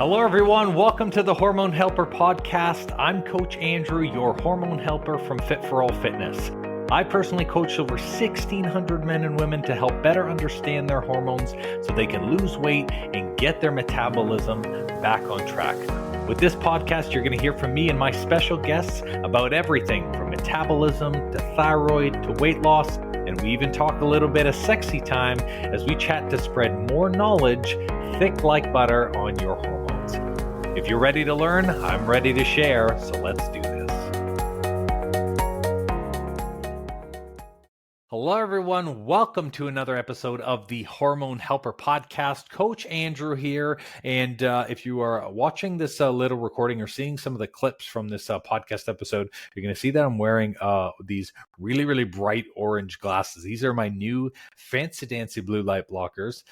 Hello, everyone. Welcome to the Hormone Helper Podcast. I'm Coach Andrew, your hormone helper from Fit for All Fitness. I personally coach over 1,600 men and women to help better understand their hormones so they can lose weight and get their metabolism back on track. With this podcast, you're going to hear from me and my special guests about everything from metabolism to thyroid to weight loss. And we even talk a little bit of sexy time as we chat to spread more knowledge thick like butter on your hormones. If you're ready to learn, I'm ready to share, so let's do this. Hello, everyone. Welcome to another episode of the Hormone Helper Podcast. Coach Andrew here. And if you are watching this little recording or seeing some of the clips from this podcast episode, you're going to see that I'm wearing these really, really bright orange glasses. These are my new fancy dancy blue light blockers.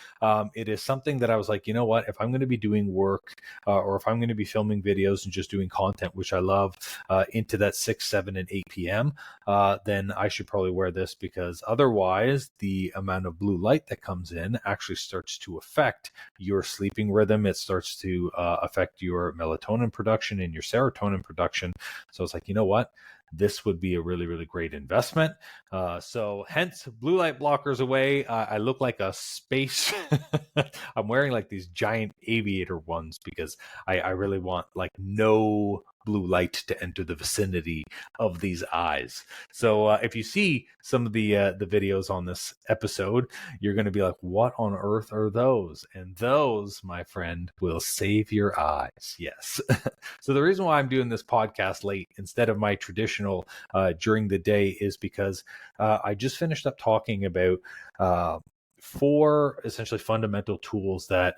It is something that I was like, you know what, if I'm going to be doing work or if I'm going to be filming videos and just doing content, which I love, into that 6, 7, and 8 p.m., then I should probably wear this, because otherwise the amount of blue light that comes in actually starts to affect your sleeping rhythm. It starts to affect your melatonin production and your serotonin production. So it's like, you know what? This would be a really, really great investment. So hence blue light blockers away. I look like a space. I'm wearing like these giant aviator ones because I really want like no blue light to enter the vicinity of these eyes. So if you see some of the videos on this episode, you're going to be like, what on earth are those? And those, my friend, will save your eyes. Yes. So the reason why I'm doing this podcast late instead of my traditional during the day is because I just finished up talking about 4 essentially fundamental tools that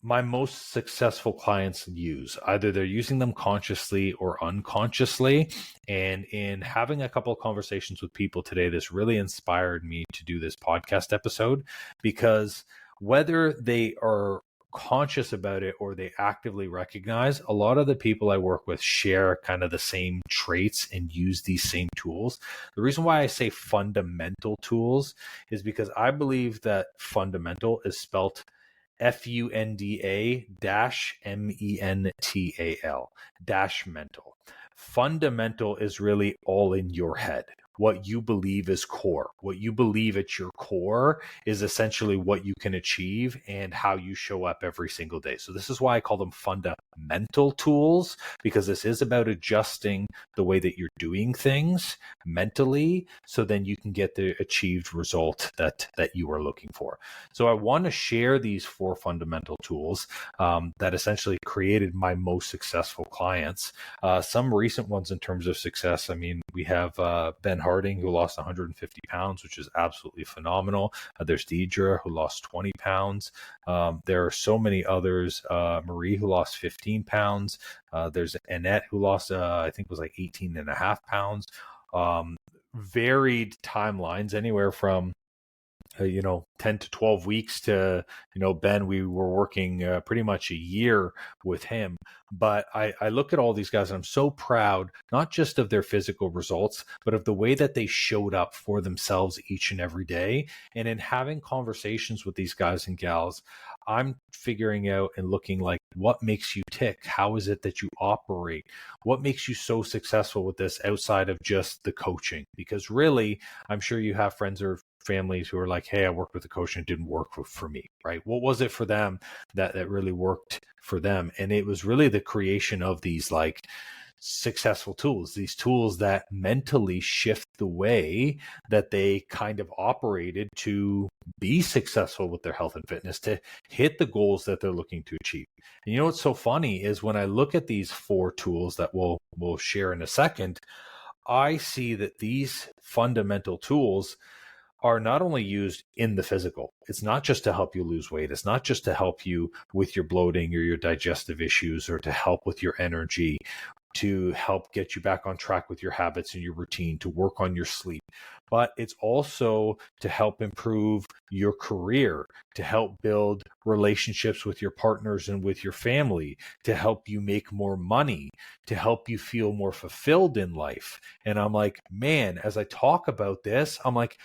my most successful clients use. Either they're using them consciously or unconsciously. And in having a couple of conversations with people today, this really inspired me to do this podcast episode, because whether they are conscious about it or they actively recognize, a lot of the people I work with share kind of the same traits and use these same tools. The reason why I say fundamental tools is because I believe that fundamental is spelt FUNDA-MENTAL, mental. Fundamental is really all in your head. What you believe is core. What you believe at your core is essentially what you can achieve and how you show up every single day. So this is why I call them fundamental tools, because this is about adjusting the way that you're doing things mentally, so then you can get the achieved result that you are looking for. So I want to share these 4 fundamental tools that essentially created my most successful clients. Some recent ones in terms of success. I mean, we have Ben Harding, who lost 150 pounds, which is absolutely phenomenal. There's Deidre, who lost 20 pounds. There are so many others. Marie, who lost 15 pounds. There's Annette, who lost, I think it was like 18 and a half pounds. Varied timelines, anywhere from 10 to 12 weeks to, Ben, we were working pretty much a year with him. But I look at all these guys and I'm so proud, not just of their physical results, but of the way that they showed up for themselves each and every day. And in having conversations with these guys and gals, I'm figuring out and looking like, what makes you tick? How is it that you operate? What makes you so successful with this outside of just the coaching? Because really, I'm sure you have friends or families who are like, hey, I worked with a coach and it didn't work for me, right? What was it for them that really worked for them? And it was really the creation of these like successful tools, these tools that mentally shift the way that they kind of operated to be successful with their health and fitness, to hit the goals that they're looking to achieve. And you know what's so funny is when I look at these 4 tools that we'll share in a second, I see that these fundamental tools are not only used in the physical. It's not just to help you lose weight. It's not just to help you with your bloating or your digestive issues or to help with your energy. to help get you back on track with your habits and your routine, to work on your sleep. But it's also to help improve your career, to help build relationships with your partners and with your family, to help you make more money, to help you feel more fulfilled in life. And I'm like, man, as I talk about this, I'm like,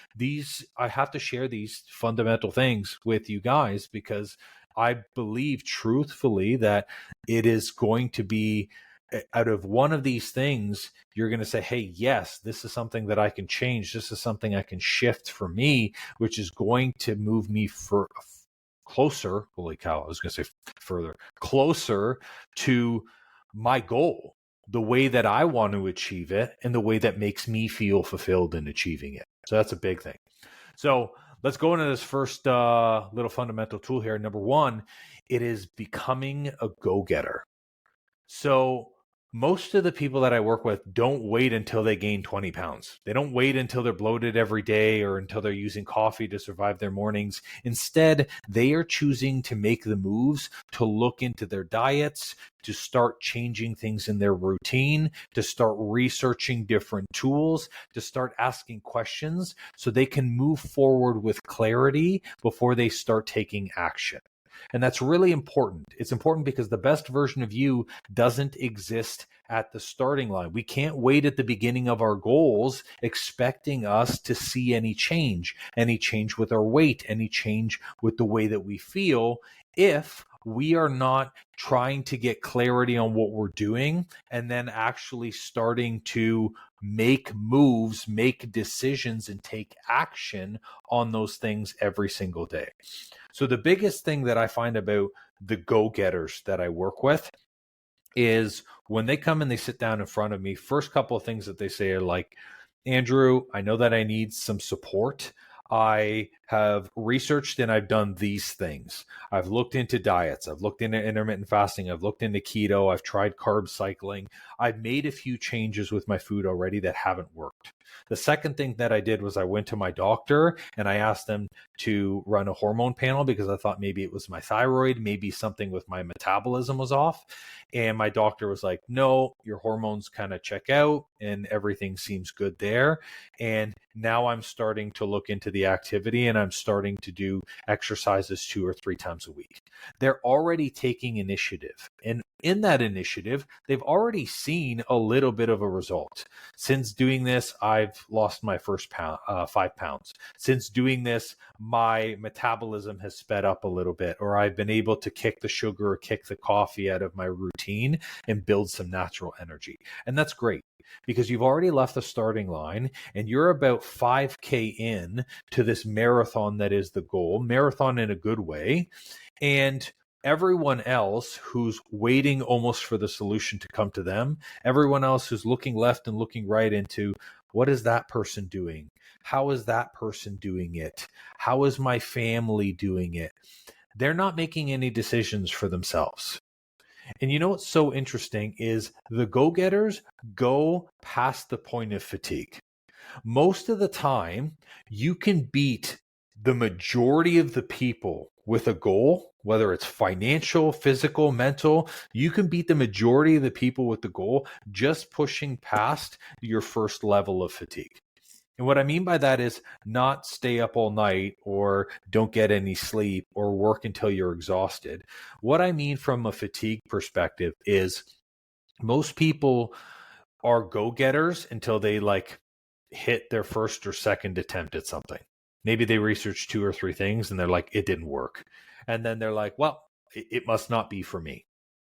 I have to share these fundamental things with you guys, because I believe truthfully that it is going to be, out of one of these things, you're going to say, hey, yes, this is something that I can change. This is something I can shift for me, which is going to move me for closer. Holy cow, I was going to say further, closer to my goal, the way that I want to achieve it and the way that makes me feel fulfilled in achieving it. So that's a big thing. So let's go into this first little fundamental tool here. Number one, it is becoming a go-getter. So most of the people that I work with don't wait until they gain 20 pounds. They don't wait until they're bloated every day or until they're using coffee to survive their mornings. Instead, they are choosing to make the moves to look into their diets, to start changing things in their routine, to start researching different tools, to start asking questions so they can move forward with clarity before they start taking action. And that's really important. It's important because the best version of you doesn't exist at the starting line. We can't wait at the beginning of our goals expecting us to see any change with our weight, any change with the way that we feel, if we are not trying to get clarity on what we're doing and then actually starting to make moves, make decisions, and take action on those things every single day. So the biggest thing that I find about the go-getters that I work with is when they come and they sit down in front of me, first couple of things that they say are like, Andrew, I know that I need some support. I have researched and I've done these things. I've looked into diets. I've looked into intermittent fasting. I've looked into keto. I've tried carb cycling. I've made a few changes with my food already that haven't worked. The second thing that I did was I went to my doctor and I asked them to run a hormone panel because I thought maybe it was my thyroid, maybe something with my metabolism was off. And my doctor was like, no, your hormones kind of check out and everything seems good there. And now I'm starting to look into the activity and I'm starting to do exercises 2 or 3 times a week. They're already taking initiative. And in that initiative, they've already seen a little bit of a result. Since doing this, I've lost my first 5 pounds. Since doing this, my metabolism has sped up a little bit, or I've been able to kick the sugar or kick the coffee out of my routine and build some natural energy. And that's great because you've already left the starting line and you're about 5K in to this marathon that is the goal, marathon in a good way. And everyone else who's waiting almost for the solution to come to them, everyone else who's looking left and looking right into what is that person doing? How is that person doing it? How is my family doing it? They're not making any decisions for themselves. And you know what's so interesting is the go-getters go past the point of fatigue. Most of the time, you can beat the majority of the people with a goal, whether it's financial, physical, mental. You can beat the majority of the people with the goal just pushing past your first level of fatigue. And what I mean by that is not stay up all night or don't get any sleep or work until you're exhausted. What I mean from a fatigue perspective is most people are go-getters until they hit their first or second attempt at something. Maybe they research 2 or 3 things and they're like, it didn't work. And then they're like, well, it must not be for me.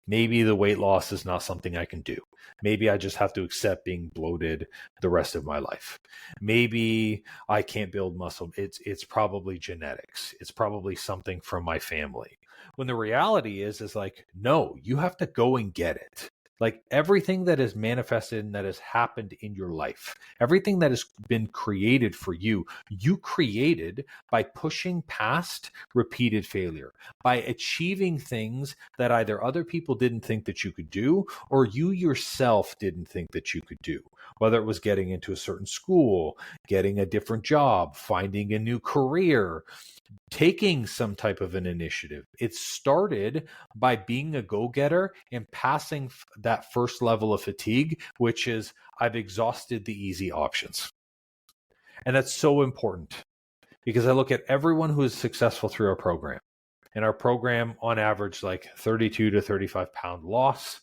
Maybe the weight loss is not something I can do. Maybe I just have to accept being bloated the rest of my life. Maybe I can't build muscle. It's probably genetics. It's probably something from my family. When the reality is like, no, you have to go and get it. Like everything that is manifested and that has happened in your life, everything that has been created for you, you created by pushing past repeated failure, by achieving things that either other people didn't think that you could do or you yourself didn't think that you could do. Whether it was getting into a certain school, getting a different job, finding a new career, taking some type of an initiative. It started by being a go-getter and passing that first level of fatigue, which is I've exhausted the easy options. And that's so important because I look at everyone who is successful through our program. And our program, on average, like 32 to 35 pound loss.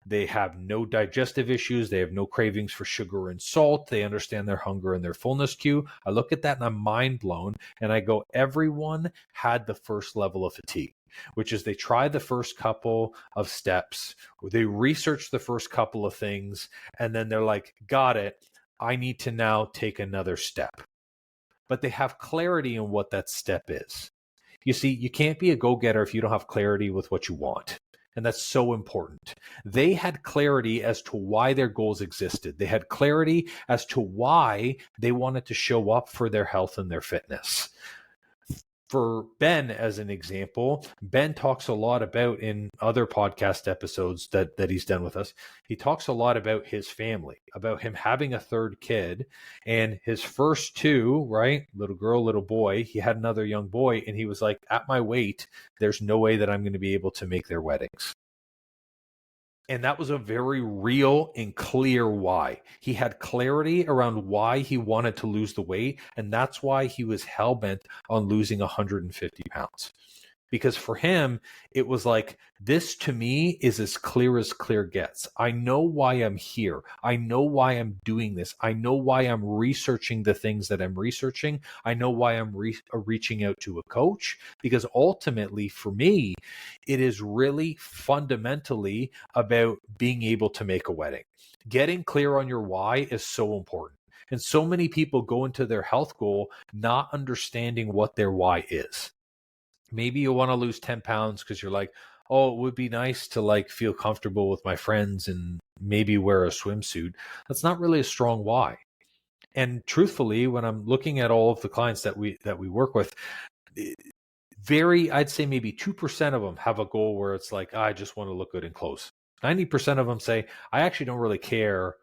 They have no digestive issues. They have no cravings for sugar and salt. They understand their hunger and their fullness cue. I look at that and I'm mind blown. And I go, everyone had the first level of fatigue, which is they try the first couple of steps, they research the first couple of things, and then they're like, got it. I need to now take another step. But they have clarity in what that step is. You see, you can't be a go-getter if you don't have clarity with what you want. And that's so important. They had clarity as to why their goals existed. They had clarity as to why they wanted to show up for their health and their fitness. For Ben, as an example, Ben talks a lot about in other podcast episodes that he's done with us. He talks a lot about his family, about him having a third kid, and his first two, right? Little girl, little boy. He had another young boy, and he was like, at my weight, there's no way that I'm going to be able to make their weddings. And that was a very real and clear why. He had clarity around why he wanted to lose the weight. And that's why he was hell-bent on losing 150 pounds. Because for him, it was like, this to me is as clear gets. I know why I'm here. I know why I'm doing this. I know why I'm researching the things that I'm researching. I know why I'm reaching out to a coach. Because ultimately, for me, it is really fundamentally about being able to make a wedding. Getting clear on your why is so important. And so many people go into their health goal not understanding what their why is. Maybe you want to lose 10 pounds because you're like, oh, it would be nice to like feel comfortable with my friends and maybe wear a swimsuit. That's not really a strong why. And truthfully, when I'm looking at all of the clients that we work with, I'd say maybe 2% of them have a goal where it's like, I just want to look good in clothes. 90% of them say, I actually don't really care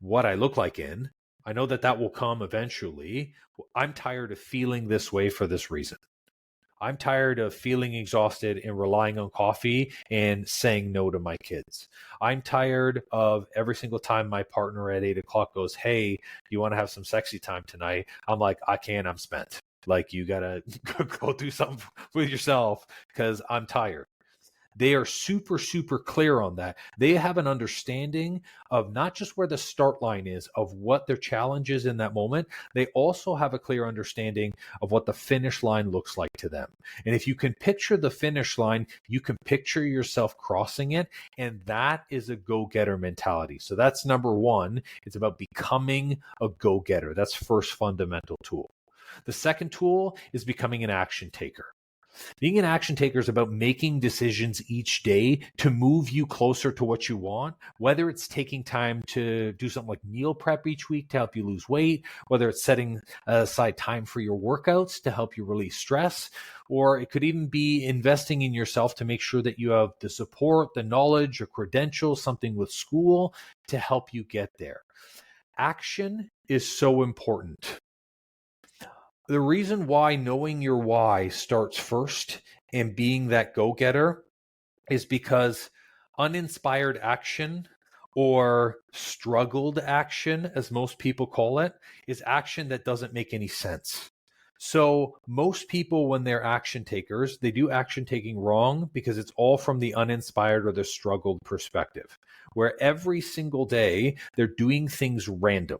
what I look like in. I know that will come eventually. I'm tired of feeling this way for this reason. I'm tired of feeling exhausted and relying on coffee and saying no to my kids. I'm tired of every single time my partner at 8 o'clock goes, hey, you want to have some sexy time tonight? I'm like, I can't, I'm spent. Like, you got to go do something with yourself because I'm tired. They are super, super clear on that. They have an understanding of not just where the start line is, of what their challenge is in that moment. They also have a clear understanding of what the finish line looks like to them. And if you can picture the finish line, you can picture yourself crossing it. And that is a go-getter mentality. So that's number one. It's about becoming a go-getter. That's first fundamental tool. The second tool is becoming an action taker. Being an action taker is about making decisions each day to move you closer to what you want, whether it's taking time to do something like meal prep each week to help you lose weight, whether it's setting aside time for your workouts to help you release stress, or it could even be investing in yourself to make sure that you have the support, the knowledge, or credentials, something with school to help you get there. Action is so important. The reason why knowing your why starts first and being that go-getter is because uninspired action, or struggled action, as most people call it, is action that doesn't make any sense. So most people, when they're action takers, they do action taking wrong because it's all from the uninspired or the struggled perspective, where every single day they're doing things random.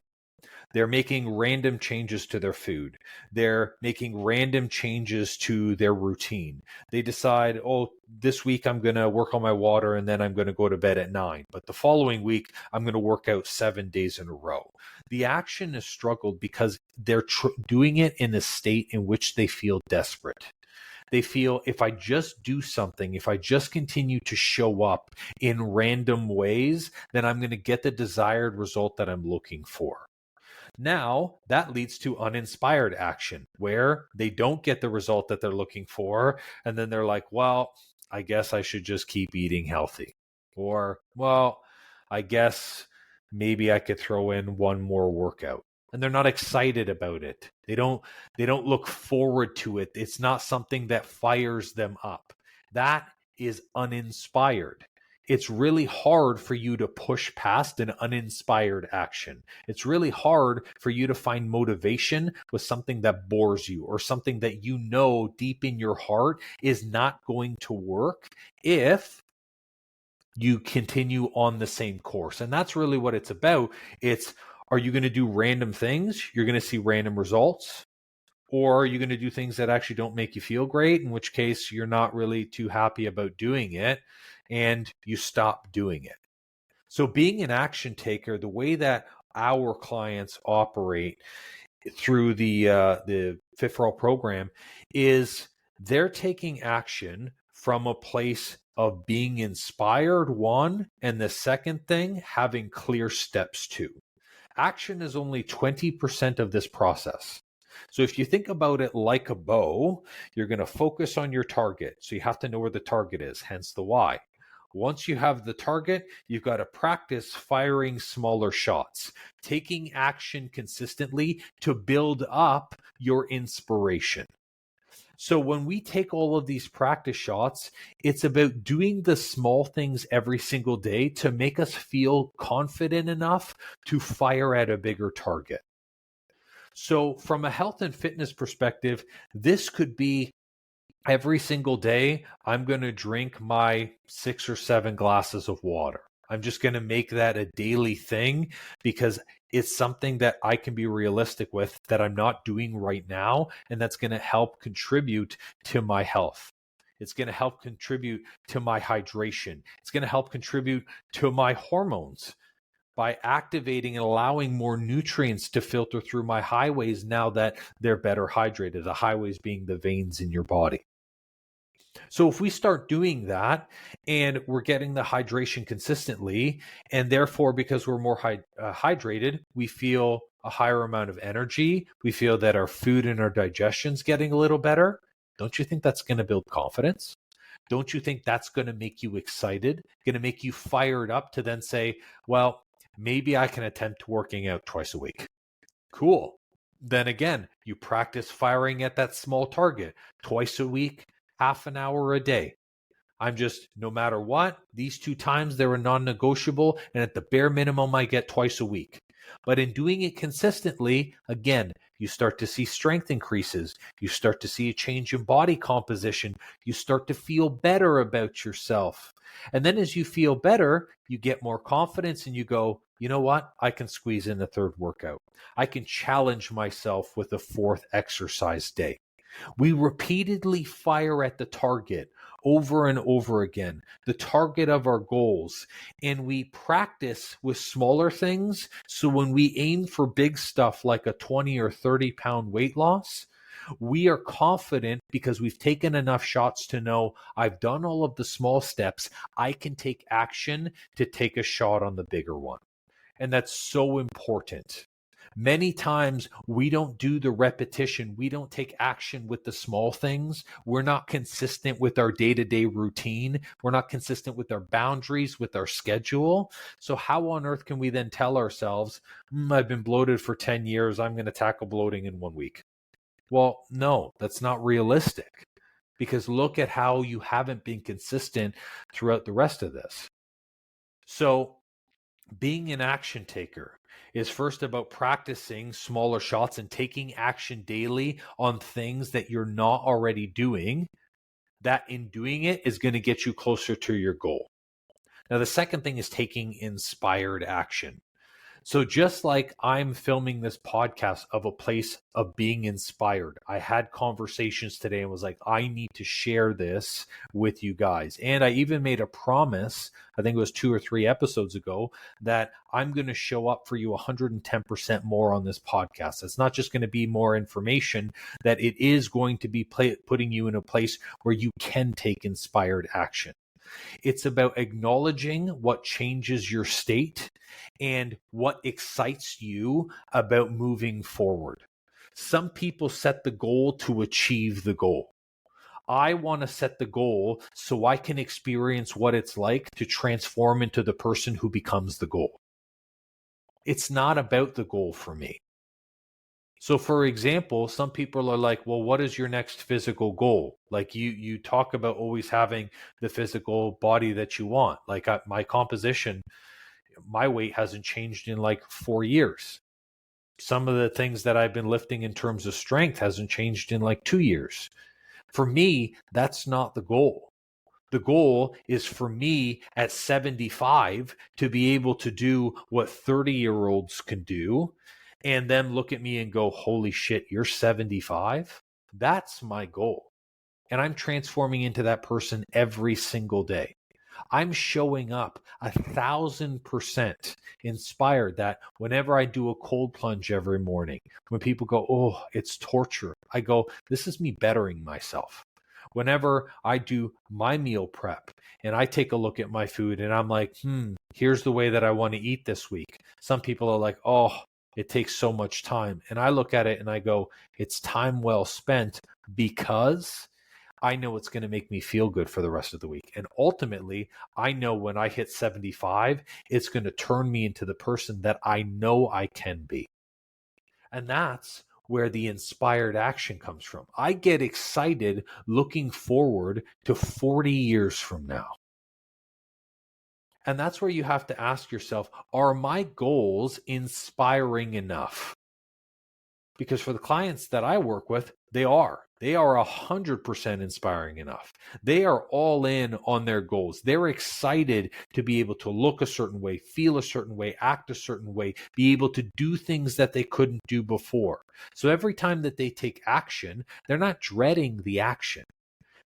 They're making random changes to their food. They're making random changes to their routine. They decide, oh, this week I'm going to work on my water and then I'm going to go to bed at 9. But the following week, I'm going to work out 7 days in a row. The action is struggled because they're doing it in a state in which they feel desperate. They feel, if I just do something, if I just continue to show up in random ways, then I'm going to get the desired result that I'm looking for. Now, that leads to uninspired action where they don't get the result that they're looking for. And then they're like, well, I guess I should just keep eating healthy. Or, well, I guess maybe I could throw in one more workout. And they're not excited about it. They don't look forward to it. It's not something that fires them up. That is uninspired. it's really hard for you to push past an uninspired action. It's really hard for you to find motivation with something that bores you or something that you know deep in your heart is not going to work if you continue on the same course. And that's really what it's about. It's, are you going to do random things? You're going to see random results. Or are you going to do things that actually don't make you feel great, in which case you're not really too happy about doing it and you stop doing it? So being an action taker, the way that our clients operate through the Fit for All program is they're taking action from a place of being inspired, one, and the second thing, having clear steps, two. Action is only 20% of this process. So if you think about it like a bow, you're going to focus on your target. So you have to know where the target is, hence the why. Once you have the target, you've got to practice firing smaller shots, taking action consistently to build up your inspiration. So when we take all of these practice shots, it's about doing the small things every single day to make us feel confident enough to fire at a bigger target. So from a health and fitness perspective, this could be every single day, I'm going to drink my 6 or 7 glasses of water. I'm just going to make that a daily thing because it's something that I can be realistic with that I'm not doing right now. And that's going to help contribute to my health. It's going to help contribute to my hydration. It's going to help contribute to my hormones by activating and allowing more nutrients to filter through my highways now that they're better hydrated, the highways being the veins in your body. So if we start doing that and we're getting the hydration consistently, and therefore because we're more hydrated, we feel a higher amount of energy, we feel that our food and our digestion's getting a little better, don't you think that's going to build confidence? Don't you think that's going to make you excited, going to make you fired up to then say, well, maybe I can attempt working out twice a week. Cool. Then again, you practice firing at that small target twice a week, half an hour a day. I'm just, no matter what, these 2 times they're a non-negotiable, and at the bare minimum, I get twice a week. But in doing it consistently, again, you start to see strength increases. You start to see a change in body composition. You start to feel better about yourself. And then as you feel better, you get more confidence and you go, you know what? I can squeeze in a 3rd workout. I can challenge myself with a 4th exercise day. We repeatedly fire at the target over and over again, the target of our goals, and we practice with smaller things. So when we aim for big stuff like a 20 or 30 pound weight loss, we are confident because we've taken enough shots to know I've done all of the small steps. I can take action to take a shot on the bigger one. And that's so important. Many times we don't do the repetition. We don't take action with the small things. We're not consistent with our day-to-day routine. We're not consistent with our boundaries, with our schedule. So how on earth can we then tell ourselves, I've been bloated for 10 years. I'm going to tackle bloating in 1 week. Well, no, that's not realistic because look at how you haven't been consistent throughout the rest of this. So being an action taker is first about practicing smaller shots and taking action daily on things that you're not already doing, that in doing it is going to get you closer to your goal. Now, the second thing is taking inspired action. So just like I'm filming this podcast of a place of being inspired, I had conversations today and was like, I need to share this with you guys. And I even made a promise, I think it was 2 or 3 episodes ago, that I'm going to show up for you 110% more on this podcast. It's not just going to be more information, that it is going to be putting you in a place where you can take inspired action. It's about acknowledging what changes your state and what excites you about moving forward. Some people set the goal to achieve the goal. I want to set the goal so I can experience what it's like to transform into the person who becomes the goal. It's not about the goal for me. So for example, some people are like, well, what is your next physical goal? Like you talk about always having the physical body that you want. Like my composition, my weight hasn't changed in like 4 years. Some of the things that I've been lifting in terms of strength hasn't changed in like 2 years. For me, that's not the goal. The goal is for me at 75 to be able to do what 30-year-olds can do and then look at me and go, holy shit, you're 75? That's my goal. And I'm transforming into that person every single day. I'm showing up 1,000% inspired that whenever I do a cold plunge every morning, when people go, oh, it's torture, I go, this is me bettering myself. Whenever I do my meal prep and I take a look at my food and I'm like, here's the way that I want to eat this week. Some people are like, oh, it takes so much time. And I look at it and I go, it's time well spent because I know it's going to make me feel good for the rest of the week. And ultimately, I know when I hit 75, it's going to turn me into the person that I know I can be. And that's where the inspired action comes from. I get excited looking forward to 40 years from now. And that's where you have to ask yourself, are my goals inspiring enough? Because for the clients that I work with, they are 100% inspiring enough. They are all in on their goals. They're excited to be able to look a certain way, feel a certain way, act a certain way, be able to do things that they couldn't do before. So every time that they take action, they're not dreading the action.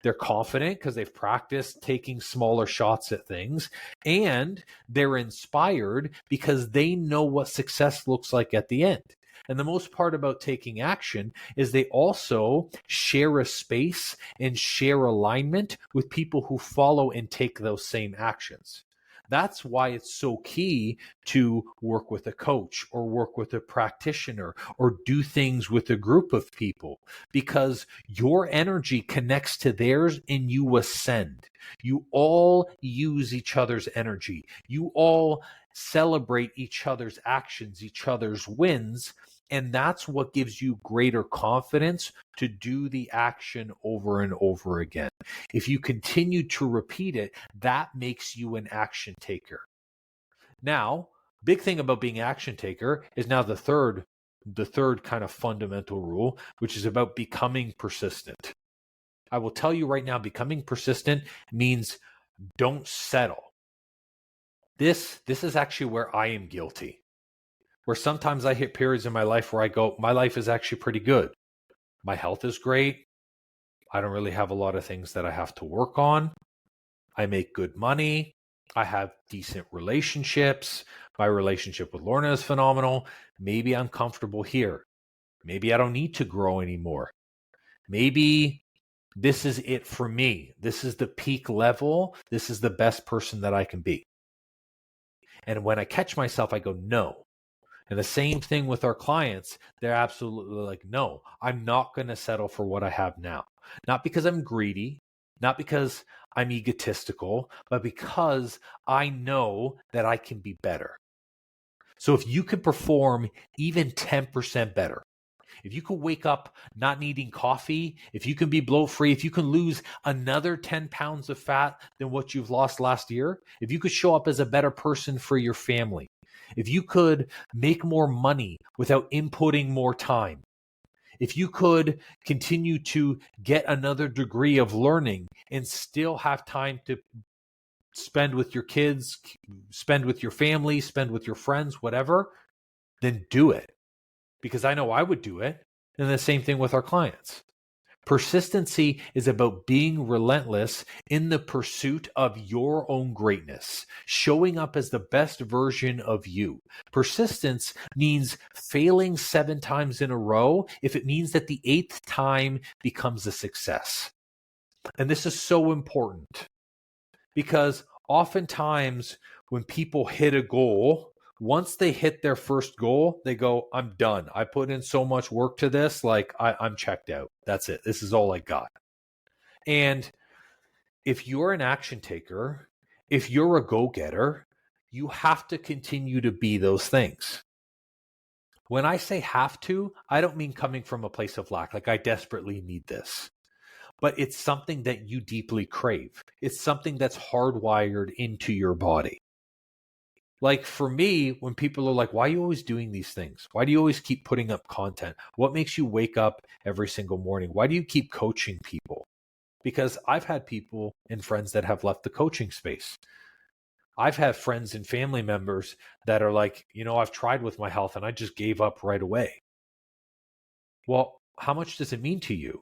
They're confident because they've practiced taking smaller shots at things, and they're inspired because they know what success looks like at the end. And the most part about taking action is they also share a space and share alignment with people who follow and take those same actions. That's why it's so key to work with a coach or work with a practitioner or do things with a group of people, because your energy connects to theirs and you ascend. You all use each other's energy. You all celebrate each other's actions, each other's wins. And that's what gives you greater confidence to do the action over and over again. If you continue to repeat it, that makes you an action taker. Now, big thing about being an action taker is now the third kind of fundamental rule, which is about becoming persistent. I will tell you right now, becoming persistent means don't settle. This is actually where I am guilty. Where sometimes I hit periods in my life where I go, my life is actually pretty good. My health is great. I don't really have a lot of things that I have to work on. I make good money. I have decent relationships. My relationship with Lorna is phenomenal. Maybe I'm comfortable here. Maybe I don't need to grow anymore. Maybe this is it for me. This is the peak level. This is the best person that I can be. And when I catch myself, I go, no. And the same thing with our clients. They're absolutely like, no, I'm not going to settle for what I have now. Not because I'm greedy, not because I'm egotistical, but because I know that I can be better. So if you could perform even 10% better, if you could wake up not needing coffee, if you can be bloat free, if you can lose another 10 pounds of fat than what you've lost last year, if you could show up as a better person for your family, if you could make more money without inputting more time, if you could continue to get another degree of learning and still have time to spend with your kids, spend with your family, spend with your friends, whatever, then do it. Because I know I would do it. And the same thing with our clients. Persistency is about being relentless in the pursuit of your own greatness, showing up as the best version of you. Persistence means failing 7 times in a row if it means that the 8th time becomes a success. And this is so important because oftentimes when people hit a goal, once they hit their first goal, they go, I'm done. I put in so much work to this. Like I'm checked out. That's it. This is all I got. And if you're an action taker, if you're a go-getter, you have to continue to be those things. When I say have to, I don't mean coming from a place of lack, like I desperately need this. But it's something that you deeply crave. It's something that's hardwired into your body. Like for me, when people are like, why are you always doing these things? Why do you always keep putting up content? What makes you wake up every single morning? Why do you keep coaching people? Because I've had people and friends that have left the coaching space. I've had friends and family members that are like, I've tried with my health and I just gave up right away. Well, how much does it mean to you?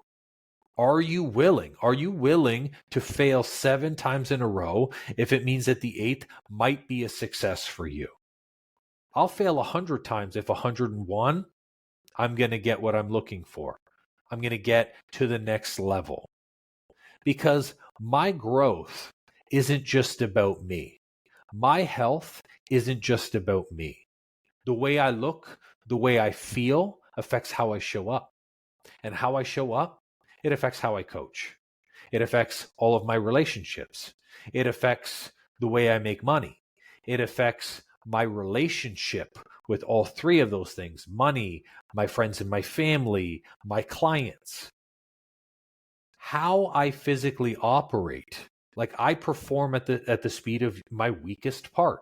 Are you willing? Are you willing to fail 7 times in a row if it means that the 8th might be a success for you? I'll fail 100 times if 101, I'm going to get what I'm looking for. I'm going to get to the next level. Because my growth isn't just about me. My health isn't just about me. The way I look, the way I feel affects how I show up. And how I show up, it affects how I coach. It affects all of my relationships. It affects the way I make money. It affects my relationship with all 3 of those things: money, my friends and my family, my clients. How I physically operate, like I perform at the speed of my weakest part.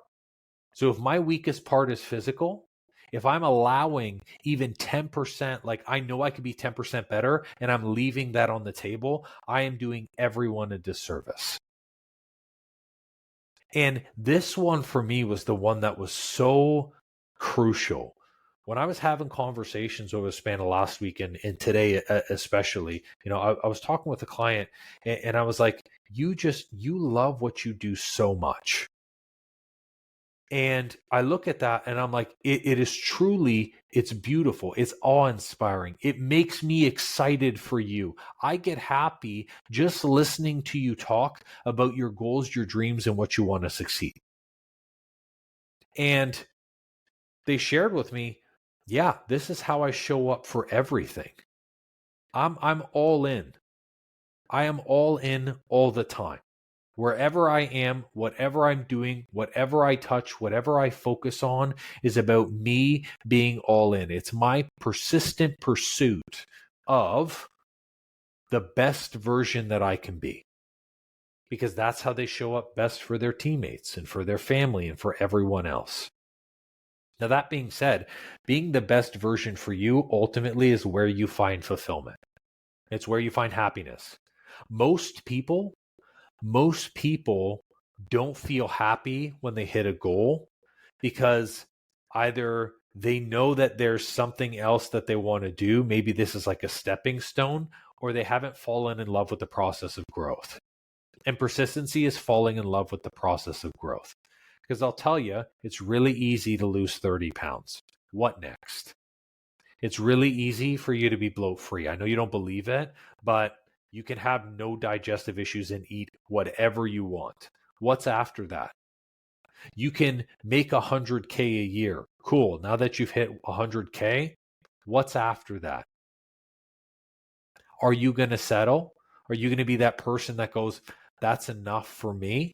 So if my weakest part is physical, if I'm allowing even 10%, like I know I could be 10% better and I'm leaving that on the table, I am doing everyone a disservice. And this one for me was the one that was so crucial. When I was having conversations over the span of last week and today especially, I was talking with a client and I was like, you love what you do so much. And I look at that and I'm like, it is truly, it's beautiful. It's awe-inspiring. It makes me excited for you. I get happy just listening to you talk about your goals, your dreams, and what you want to succeed. And they shared with me, yeah, this is how I show up for everything. I'm all in. I am all in all the time. Wherever I am, whatever I'm doing, whatever I touch, whatever I focus on is about me being all in. It's my persistent pursuit of the best version that I can be. Because that's how they show up best for their teammates and for their family and for everyone else. Now, that being said, being the best version for you ultimately is where you find fulfillment. It's where you find happiness. Most people don't feel happy when they hit a goal because either they know that there's something else that they want to do. Maybe this is like a stepping stone, or they haven't fallen in love with the process of growth. And persistency is falling in love with the process of growth. Because I'll tell you, it's really easy to lose 30 pounds. What next? It's really easy for you to be bloat free. I know you don't believe it, but you can have no digestive issues and eat whatever you want. What's after that? You can make 100K a year. Cool. Now that you've hit 100K, what's after that? Are you going to settle? Are you going to be that person that goes, that's enough for me?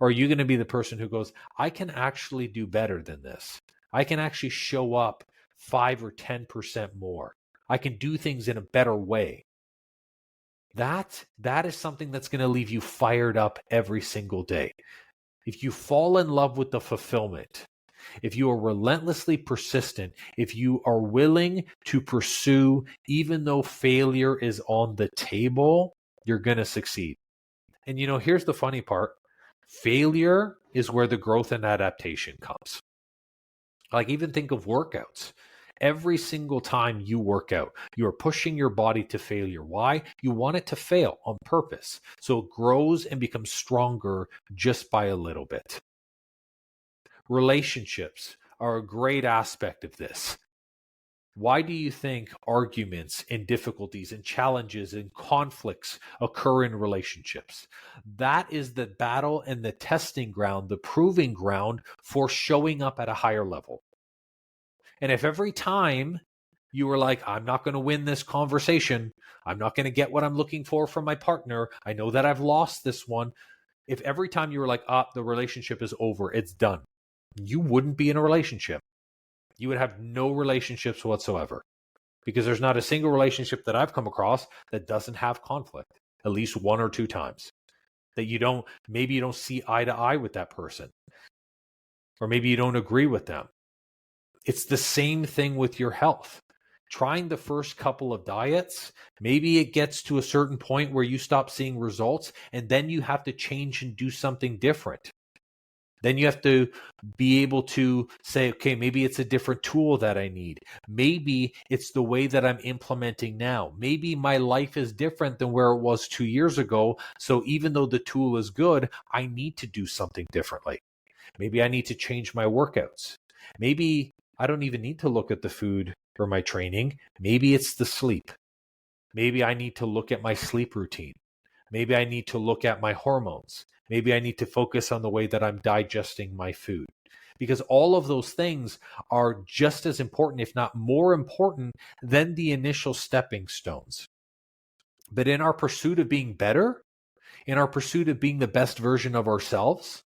Or are you going to be the person who goes, I can actually do better than this. I can actually show up 5 or 10% more. I can do things in a better way. That is something that's going to leave you fired up every single day. If you fall in love with the fulfillment, if you are relentlessly persistent, if you are willing to pursue, even though failure is on the table, you're going to succeed. And here's the funny part. Failure is where the growth and adaptation comes. Like even think of workouts. Every single time you work out, you are pushing your body to failure. Why? You want it to fail on purpose. So it grows and becomes stronger just by a little bit. Relationships are a great aspect of this. Why do you think arguments and difficulties and challenges and conflicts occur in relationships? That is the battle and the testing ground, the proving ground for showing up at a higher level. And if every time you were like, I'm not going to win this conversation, I'm not going to get what I'm looking for from my partner, I know that I've lost this one. If every time you were like, the relationship is over, it's done, you wouldn't be in a relationship. You would have no relationships whatsoever, because there's not a single relationship that I've come across that doesn't have conflict, at least one or two times. That maybe you don't see eye to eye with that person, or maybe you don't agree with them. It's the same thing with your health. Trying the first couple of diets, maybe it gets to a certain point where you stop seeing results, and then you have to change and do something different. Then you have to be able to say, okay, maybe it's a different tool that I need. Maybe it's the way that I'm implementing now. Maybe my life is different than where it was 2 years ago. So even though the tool is good, I need to do something differently. Maybe I need to change my workouts. Maybe I don't even need to look at the food or my training. Maybe it's the sleep. Maybe I need to look at my sleep routine. Maybe I need to look at my hormones. Maybe I need to focus on the way that I'm digesting my food. Because all of those things are just as important, if not more important, than the initial stepping stones. But in our pursuit of being better, in our pursuit of being the best version of ourselves,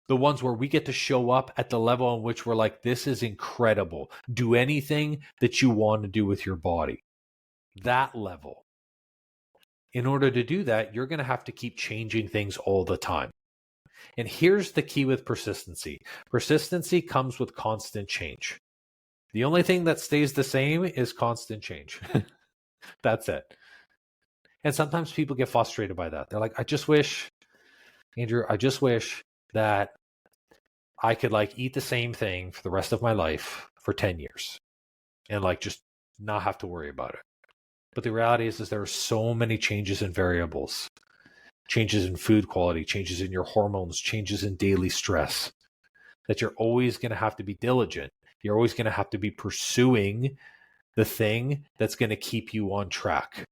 the ones where we get to show up at the level in which we're like, this is incredible. Do anything that you want to do with your body. That level. In order to do that, you're going to have to keep changing things all the time. And here's the key with persistency. Persistency comes with constant change. The only thing that stays the same is constant change. That's it. And sometimes people get frustrated by that. They're like, Andrew, I just wish that I could eat the same thing for the rest of my life for 10 years and just not have to worry about it. But the reality is there are so many changes in variables, changes in food quality, changes in your hormones, changes in daily stress, that you're always going to have to be diligent. You're always going to have to be pursuing the thing that's going to keep you on track,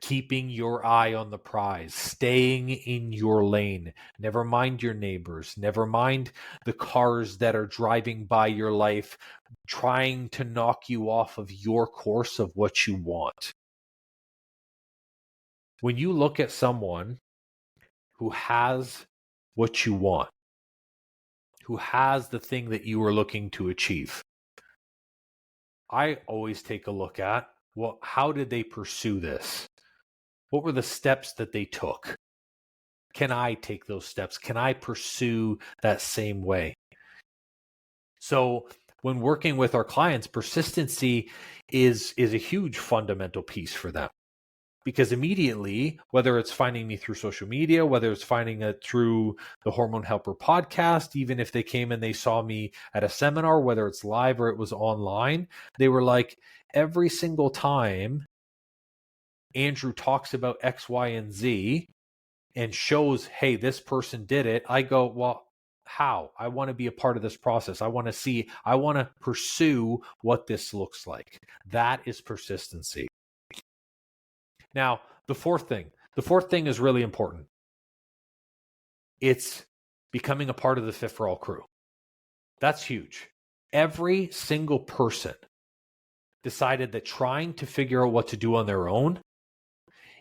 keeping your eye on the prize, staying in your lane. Never mind your neighbors, never mind the cars that are driving by your life, trying to knock you off of your course of what you want. When you look at someone who has what you want, who has the thing that you are looking to achieve, I always take a look at, well, how did they pursue this? What were the steps that they took? Can I take those steps? Can I pursue that same way? So when working with our clients, persistency is a huge fundamental piece for them. Because immediately, whether it's finding me through social media, whether it's finding it through the Hormone Helper podcast, even if they came and they saw me at a seminar, whether it's live or it was online, they were like, every single time Andrew talks about X, Y, and Z and shows, hey, this person did it, I go, well, how? I want to be a part of this process. I want to pursue what this looks like. That is persistency. Now, the fourth thing is really important. It's becoming a part of the Fit for All crew. That's huge. Every single person decided that trying to figure out what to do on their own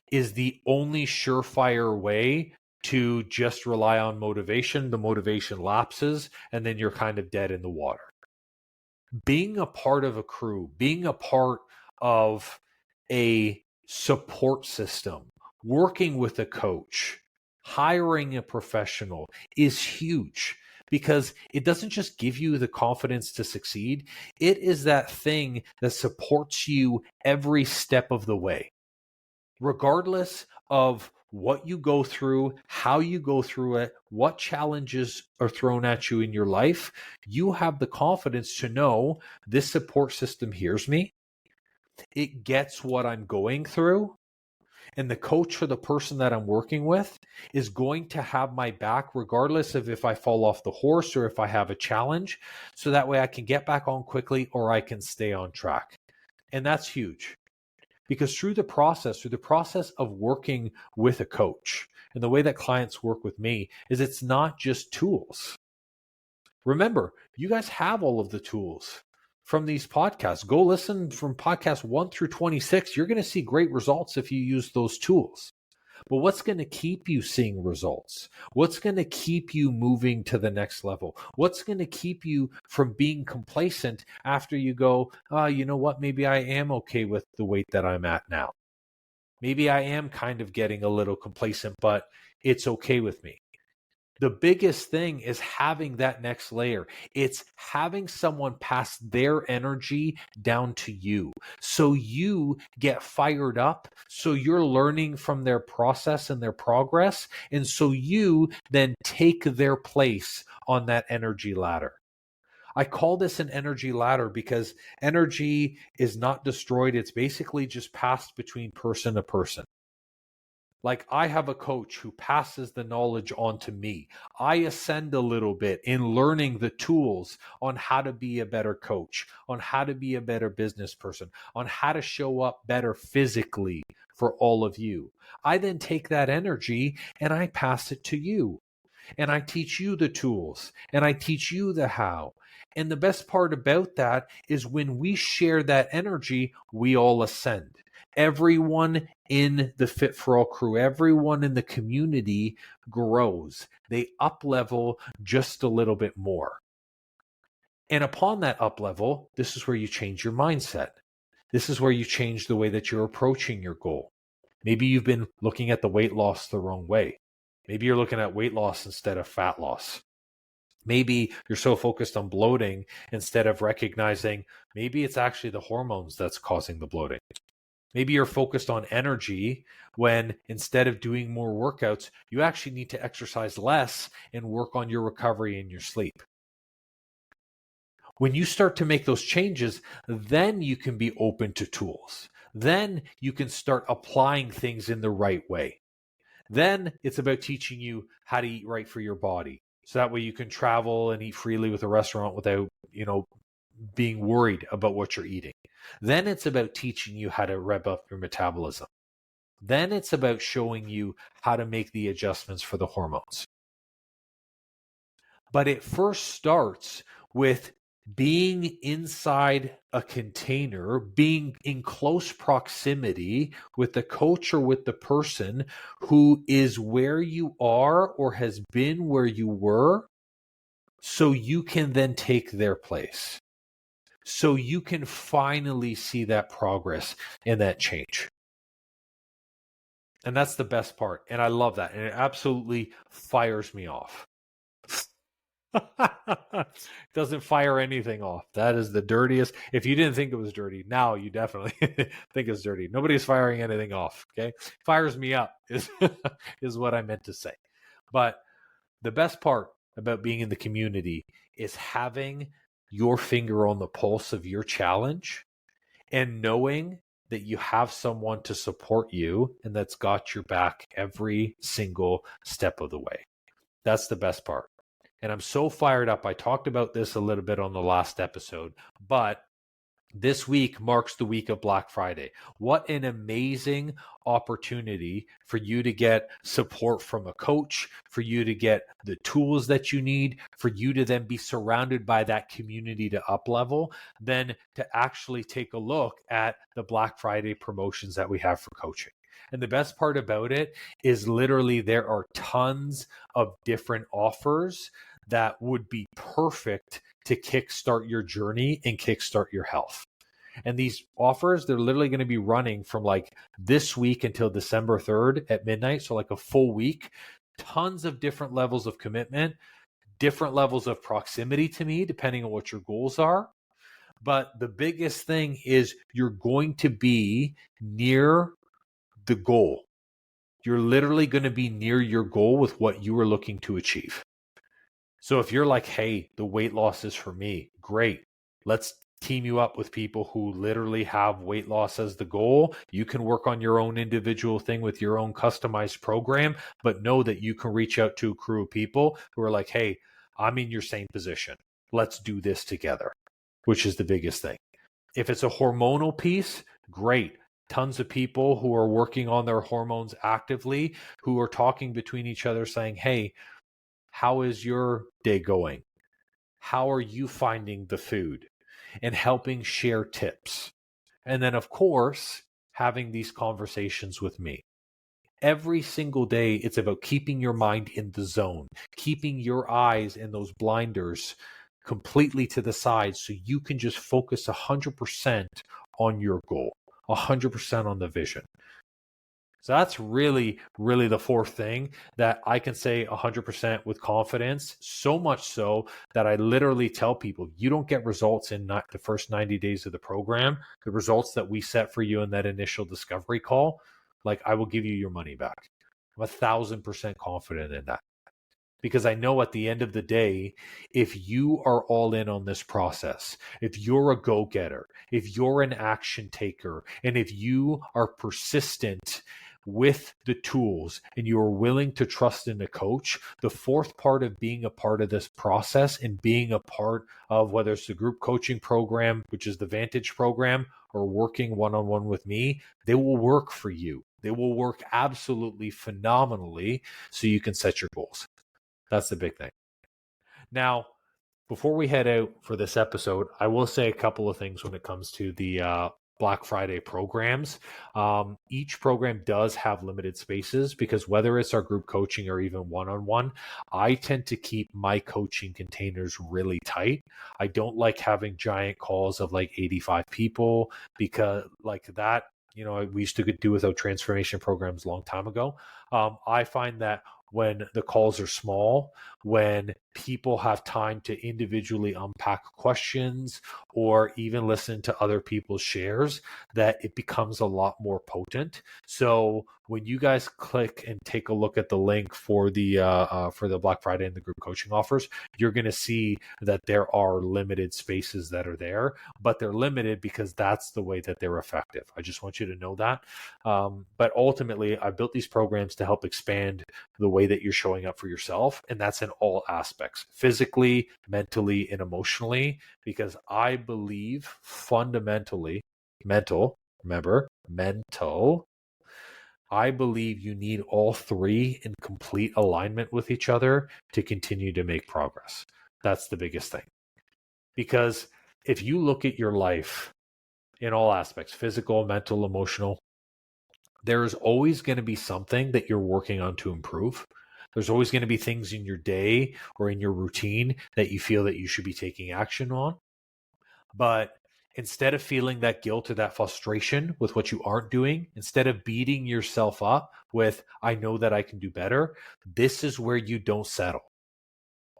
is the only surefire way to just rely on motivation. The motivation lapses, and then you're kind of dead in the water. Being a part of a crew, being a part of a support system, working with a coach, hiring a professional is huge, because it doesn't just give you the confidence to succeed. It is that thing that supports you every step of the way, regardless of what you go through, how you go through it, what challenges are thrown at you in your life. You have the confidence to know this support system hears me. It gets what I'm going through, and the coach or the person that I'm working with is going to have my back regardless of if I fall off the horse or if I have a challenge, so that way I can get back on quickly or I can stay on track. And that's huge, because through the process of working with a coach, and the way that clients work with me is it's not just tools. Remember, you guys have all of the tools from these podcasts. Go listen from podcast 1 through 26. You're going to see great results if you use those tools. But what's going to keep you seeing results? What's going to keep you moving to the next level? What's going to keep you from being complacent after you go, you know what? Maybe I am okay with the weight that I'm at now. Maybe I am kind of getting a little complacent, but it's okay with me. The biggest thing is having that next layer. It's having someone pass their energy down to you. So you get fired up. So you're learning from their process and their progress. And so you then take their place on that energy ladder. I call this an energy ladder because energy is not destroyed. It's basically just passed between person to person. Like I have a coach who passes the knowledge on to me. I ascend a little bit in learning the tools on how to be a better coach, on how to be a better business person, on how to show up better physically for all of you. I then take that energy and I pass it to you. And I teach you the tools and I teach you the how. And the best part about that is when we share that energy, we all ascend. Everyone in the Fit for All crew, everyone in the community grows. They up level just a little bit more. And upon that up level, this is where you change your mindset. This is where you change the way that you're approaching your goal. Maybe you've been looking at the weight loss the wrong way. Maybe you're looking at weight loss instead of fat loss. Maybe you're so focused on bloating instead of recognizing maybe it's actually the hormones that's causing the bloating. Maybe you're focused on energy when instead of doing more workouts, you actually need to exercise less and work on your recovery and your sleep. When you start to make those changes, then you can be open to tools. Then you can start applying things in the right way. Then it's about teaching you how to eat right for your body. So that way you can travel and eat freely with a restaurant without, being worried about what you're eating. Then it's about teaching you how to rev up your metabolism. Then it's about showing you how to make the adjustments for the hormones. But it first starts with being inside a container, being in close proximity with the coach or with the person who is where you are or has been where you were, so you can then take their place. So you can finally see that progress and that change. And that's the best part. And I love that. And it absolutely fires me off. Doesn't fire anything off. That is the dirtiest. If you didn't think it was dirty, now you definitely think it's dirty. Nobody's firing anything off. Okay. Fires me up is, is what I meant to say. But the best part about being in the community is having your finger on the pulse of your challenge and knowing that you have someone to support you and that's got your back every single step of the way. That's the best part. And I'm so fired up. I talked about this a little bit on the last episode, but this week marks the week of Black Friday. What an amazing opportunity for you to get support from a coach, for you to get the tools that you need, for you to then be surrounded by that community to up level, then to actually take a look at the Black Friday promotions that we have for coaching. And the best part about it is literally there are tons of different offers that would be perfect to kickstart your journey and kickstart your health. And these offers, they're literally going to be running from like this week until December 3rd at midnight. So like a full week, tons of different levels of commitment, different levels of proximity to me, depending on what your goals are. But the biggest thing is you're going to be near the goal. You're literally going to be near your goal with what you are looking to achieve. So if you're like, hey, the weight loss is for me, great. Let's team you up with people who literally have weight loss as the goal. You can work on your own individual thing with your own customized program, but know that you can reach out to a crew of people who are like, hey, I'm in your same position. Let's do this together, which is the biggest thing. If it's a hormonal piece, great. Tons of people who are working on their hormones actively, who are talking between each other saying, hey, how is your day going? How are you finding the food? And helping share tips. And then, of course, having these conversations with me. Every single day, it's about keeping your mind in the zone, keeping your eyes and those blinders completely to the side so you can just focus 100% on your goal, 100% on the vision. So that's really, really the fourth thing that I can say 100% with confidence, so much so that I literally tell people, you don't get results in not the first 90 days of the program, the results that we set for you in that initial discovery call, like I will give you your money back. I'm 1,000% confident in that. Because I know at the end of the day, if you are all in on this process, if you're a go-getter, if you're an action taker, and if you are persistent with the tools and you are willing to trust in a coach, the fourth part of being a part of this process and being a part of whether it's the group coaching program, which is the Vantage program, or working one-on-one with me, they will work for you. They will work absolutely phenomenally so you can set your goals. That's the big thing. Now, before we head out for this episode, I will say a couple of things when it comes to the Black Friday programs. Each program does have limited spaces because whether it's our group coaching or even one-on-one, I tend to keep my coaching containers really tight. I don't like having giant calls of like 85 people because like that, we used to do without transformation programs a long time ago. I find that when the calls are small, when people have time to individually unpack questions or even listen to other people's shares, that it becomes a lot more potent. So when you guys click and take a look at the link for the Black Friday and the group coaching offers, you're going to see that there are limited spaces that are there, but they're limited because that's the way that they're effective. I just want you to know that. But ultimately, I built these programs to help expand the way that you're showing up for yourself. And that's in all aspects, physically, mentally, and emotionally, because I believe fundamentally, mental, I believe you need all three in complete alignment with each other to continue to make progress. That's the biggest thing. Because if you look at your life in all aspects, physical, mental, emotional, there's always going to be something that you're working on to improve. There's always going to be things in your day or in your routine that you feel that you should be taking action on. But instead of feeling that guilt or that frustration with what you aren't doing, instead of beating yourself up with, I know that I can do better, this is where you don't settle.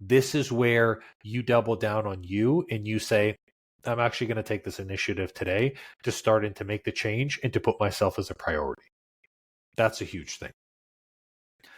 This is where you double down on you and you say, I'm actually going to take this initiative today to start and to make the change and to put myself as a priority. That's a huge thing.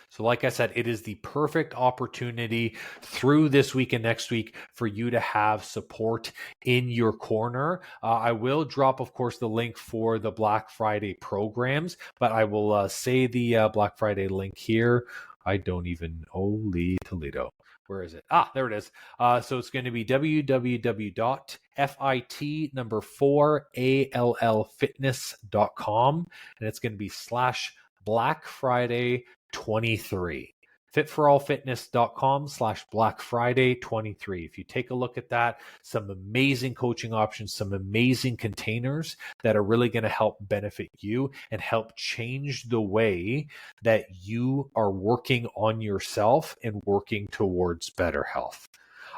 So like I said, it is the perfect opportunity through this week and next week for you to have support in your corner. I will drop, of course, the link for the Black Friday programs, but I will say the Black Friday link here. I don't even, holy Toledo. Where is it? There it is. So it's going to be www.fit4allfitness.com, and it's going to be /Black Friday 23. Fit4allfitness.com/Black Friday 23. If you take a look at that, some amazing coaching options, some amazing containers that are really going to help benefit you and help change the way that you are working on yourself and working towards better health.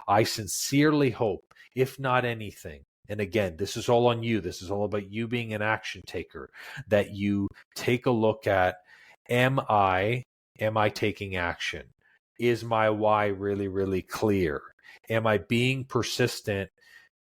I sincerely hope, if not anything, and again, this is all on you. This is all about you being an action taker, that you take a look at, am I taking action? Is my why really, really clear? Am I being persistent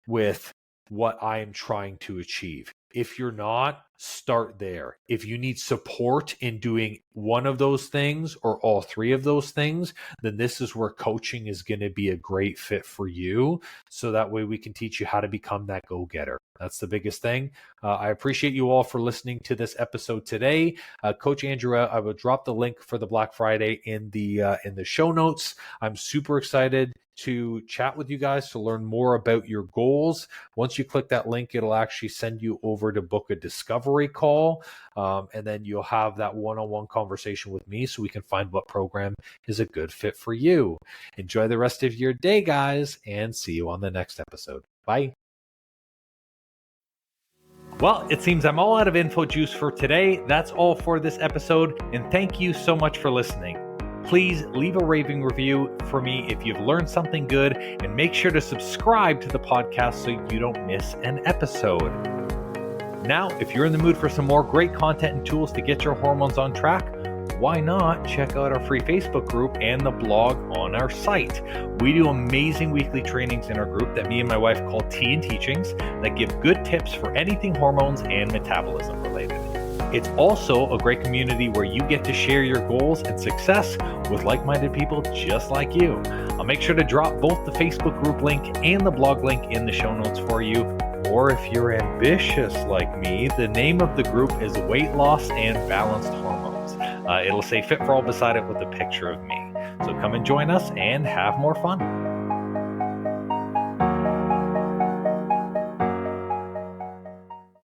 with what I am trying to achieve? If you're not, start there. If you need support in doing one of those things or all three of those things, then this is where coaching is going to be a great fit for you. So that way we can teach you how to become that go-getter. That's the biggest thing. I appreciate you all for listening to this episode today. Coach Andrew, I will drop the link for the Black Friday in the show notes. I'm super excited to chat with you guys to learn more about your goals. Once you click that link, it'll actually send you over to book a discovery call. And then you'll have that one-on-one conversation with me so we can find what program is a good fit for you. Enjoy the rest of your day, guys, and see you on the next episode. Bye. Well, it seems I'm all out of info juice for today. That's all for this episode, and thank you so much for listening. Please leave a raving review for me if you've learned something good, and make sure to subscribe to the podcast so you don't miss an episode. Now, if you're in the mood for some more great content and tools to get your hormones on track, why not check out our free Facebook group and the blog on our site? We do amazing weekly trainings in our group that me and my wife call Tea and Teachings that give good tips for anything hormones and metabolism related. It's also a great community where you get to share your goals and success with like-minded people just like you. I'll make sure to drop both the Facebook group link and the blog link in the show notes for you. Or if you're ambitious like me, the name of the group is Weight Loss and Balanced Hormones. It'll say Fit for All beside it with a picture of me. So come and join us and have more fun.